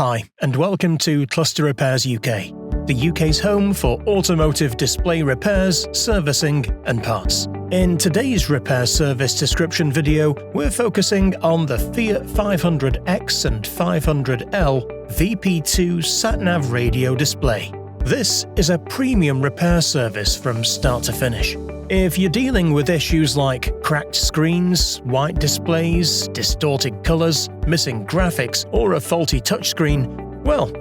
Hi, and welcome to Cluster Repairs UK, the UK's home for automotive display repairs, servicing and parts. In today's repair service description video, we're focusing on the FIAT 500X and 500L VP2 Sat Nav radio display. This is a premium repair service from start to finish. If you're dealing with issues like cracked screens, white displays, distorted colors, missing graphics, or a faulty touchscreen, well,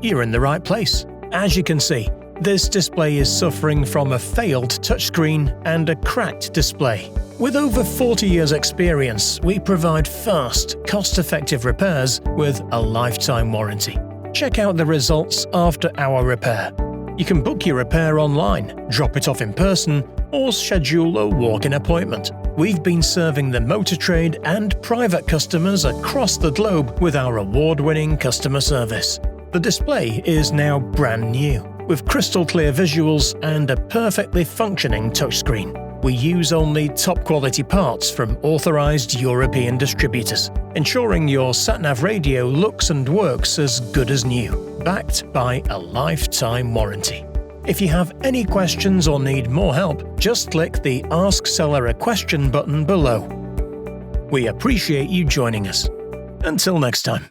you're in the right place. As you can see, this display is suffering from a failed touchscreen and a cracked display. With over 40 years' experience, we provide fast, cost-effective repairs with a lifetime warranty. Check out the results after our repair. You can book your repair online, drop it off in person, or schedule a walk-in appointment. We've been serving the motor trade and private customers across the globe with our award-winning customer service. The display is now brand new, with crystal-clear visuals and a perfectly functioning touchscreen. We use only top-quality parts from authorized European distributors, ensuring your sat-nav radio looks and works as good as new, backed by a lifetime warranty. If you have any questions or need more help, just click the Ask Seller a Question button below. We appreciate you joining us. Until next time.